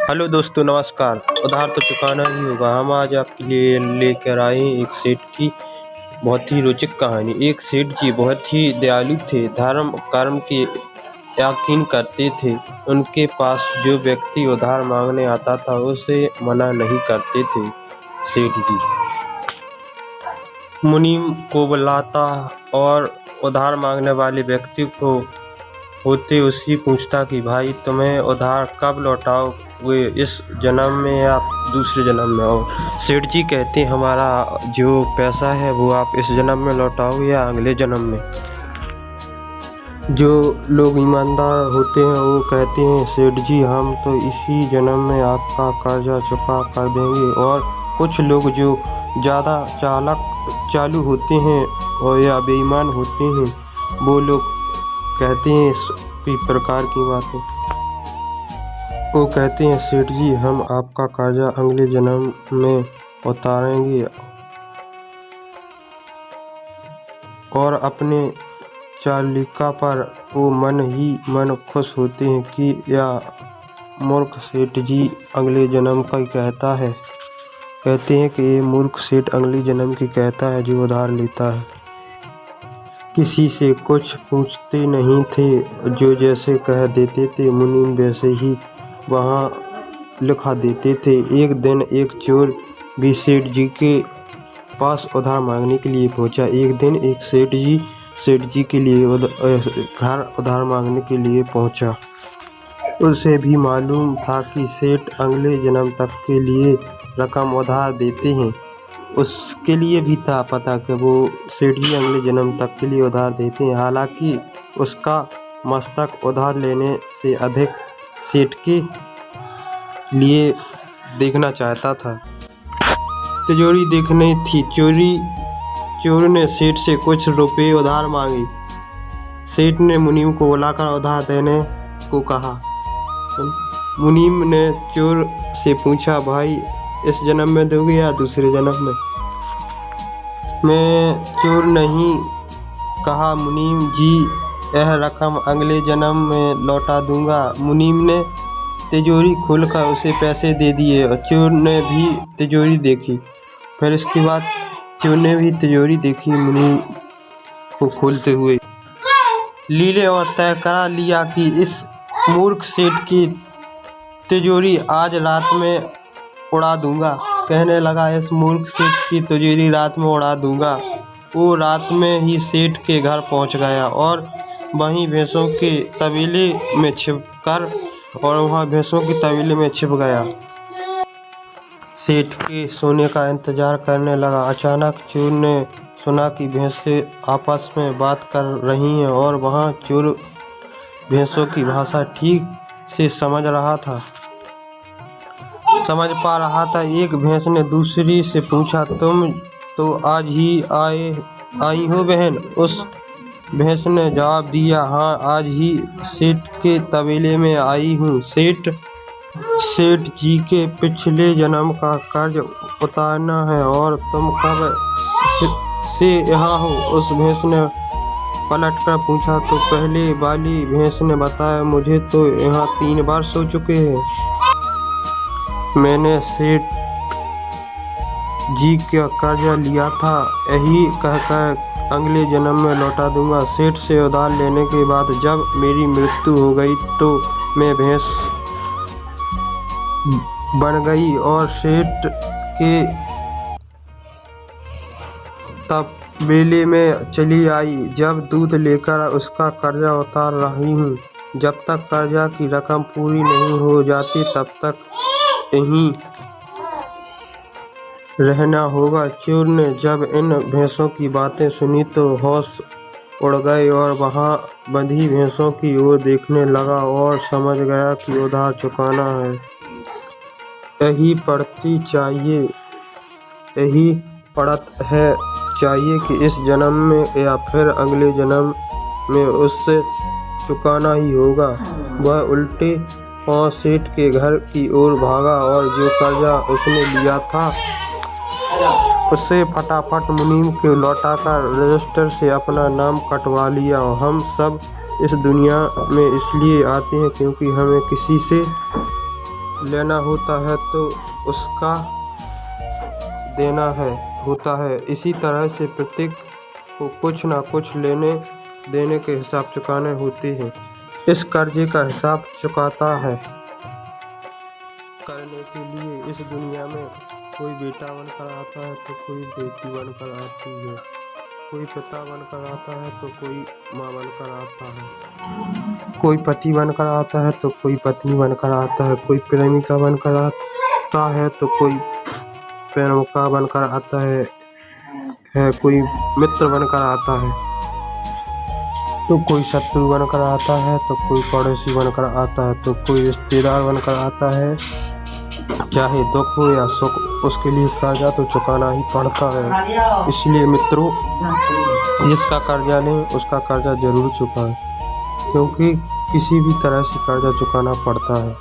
Hello दोस्तों, नमस्कार। उधार तो चुकाना ही होगा। हम आज आपके लिए लेकर आए हैं एक सेठ की बहुत ही रोचक कहानी। एक सेठ जी बहुत ही दयालु थे, धर्म कर्म के यकीन करते थे। उनके पास जो व्यक्ति उधार मांगने आता था उसे मना नहीं करते थे। सेठ जी मुनीम को बुलाता और उधार मांगने वाले व्यक्ति को होते उसी पूछता कि भाई तुम्हें उधार कब लौटाओगे, इस जन्म में या दूसरे जन्म में। और सेठ जी कहते हैं हमारा जो पैसा है वो आप इस जन्म में लौटाओ या अगले जन्म में। जो लोग ईमानदार होते हैं वो कहते हैं सेठ जी हम तो इसी जन्म में आपका कर्जा चुका कर देंगे। और कुछ लोग जो ज़्यादा चालू होते हैं और या बेईमान होते हैं वो लोग कहते हैं इस प्रकार की बातें। वो कहते हैं सेठ जी हम आपका कर्जा अगले जन्म में उतारेंगे। और अपने चालिका पर वो मन ही मन खुश होते हैं कि यह मूर्ख सेठ जी अगले जन्म का कहता है। कहते हैं कि ये मूर्ख सेठ अगले जन्म की कहता है जो उधार लेता है। किसी से कुछ पूछते नहीं थे, जो जैसे कह देते थे मुनीम वैसे ही वहाँ लिखा देते थे। एक दिन एक चोर भी सेठ जी के पास उधार मांगने के लिए पहुँचा। एक दिन एक सेठ जी के लिए घर उधार मांगने के लिए पहुँचा। उसे भी मालूम था कि सेठ अगले जन्म तक के लिए रकम उधार देते हैं। उसके लिए भी था पता कि वो सेठ जी अगले जन्म तक के लिए उधार देते हैं। हालांकि उसका मस्तक उधार लेने से अधिक सेठ के लिए देखना चाहता था। तिजोरी देखनी थी। चोर ने सेठ से कुछ रुपए उधार मांगे। सेठ ने मुनीम को बुलाकर उधार देने को कहा। मुनीम ने चोर से पूछा भाई इस जन्म में दोगे या दूसरे जन्म में। मैं चोर नहीं कहा मुनीम जी यह रकम अगले जन्म में लौटा दूंगा। मुनीम ने तिजोरी खोलकर उसे पैसे दे दिए और चोर ने भी तिजोरी देखी। फिर इसके बाद चोर ने भी तिजोरी देखी। मुनीम को खोलते हुए लीले और तय करा लिया कि इस मूर्ख सेठ की तिजोरी आज रात में उड़ा दूंगा। कहने लगा इस मूर्ख सेठ की तिजोरी रात में उड़ा दूंगा। वो रात में ही सेठ के घर पहुंच गया और वहीं भैंसों के तबेले में छिप गया। सेठ के सोने का इंतजार करने लगा। अचानक चोर ने सुना कि भैंसें आपस में बात कर रही हैं और वहाँ चोर भैंसों की भाषा ठीक से समझ पा रहा था। एक भैंस ने दूसरी से पूछा तुम तो आज ही आई हो बहन। उस भैंस ने जवाब दिया हाँ आज ही सेठ के तबेले में आई हूँ। सेठ जी के पिछले जन्म का कर्ज उतारना है और तुम कब से यहाँ हो। उस भैंस ने पलट कर पूछा तो पहले वाली भैंस ने बताया मुझे तो यहाँ 3 वर्ष हो चुके हैं। मैंने सेठ जी का कर्जा लिया था, यही कहकर अगले जन्म में लौटा दूंगा। सेठ से उधार लेने के बाद जब मेरी मृत्यु हो गई तो मैं भैंस बन गई और सेठ के तबेले में चली आई। जब दूध लेकर उसका कर्जा उतार रही हूँ। जब तक कर्जा की रकम पूरी नहीं हो जाती तब तक यहीं रहना होगा। चोर ने जब इन भैंसों की बातें सुनी तो होश उड़ गए और वहां बंधी भैंसों की ओर देखने लगा और समझ गया कि उधार चुकाना है। यही पड़त है चाहिए कि इस जन्म में या फिर अगले जन्म में उससे चुकाना ही होगा। वह उल्टे पांव सेठ के घर की ओर भागा और जो कर्जा उसने लिया था उसे फटाफट मुनीम को लौटाकर रजिस्टर से अपना नाम कटवा लिया। हम सब इस दुनिया में इसलिए आते हैं क्योंकि हमें किसी से लेना होता है तो उसका देना है होता है। इसी तरह से प्रत्येक को कुछ ना कुछ लेने देने के हिसाब चुकाने होते हैं। इस कर्जे का हिसाब चुकाता है करने के लिए इस दुनिया में कोई बेटा बनकर आता है तो कोई बेटी बनकर आती है, कोई पिता बनकर आता है तो कोई माँ बनकर आता है, कोई पति बनकर आता है तो कोई पत्नी बनकर आता है, कोई प्रेमिका बनकर आता है तो कोई प्रेमिका बनकर आता है, कोई मित्र बनकर आता है तो कोई शत्रु बनकर आता है, तो कोई पड़ोसी बनकर आता है, तो कोई रिश्तेदार बनकर आता है। चाहे दुख हो या सुख, उसके लिए कर्जा तो चुकाना ही पड़ता है। इसलिए मित्रों, जिसका कर्जा लें उसका कर्जा जरूर चुकाएं, क्योंकि किसी भी तरह से कर्जा चुकाना पड़ता है।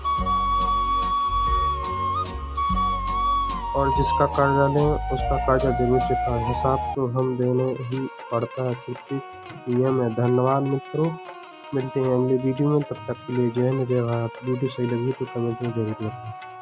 और जिसका कर्जा लें उसका कर्जा जरूर चुकाएं, हिसाब तो हम देने ही पड़ता है, प्रत्येक नियम है। धन्यवाद मित्रों, मिलते हैं अगले वीडियो में, तब तक के लिए जय हिंद जय भारत। वीडियो सही लगी तो कमेंट में जरूर बताएं।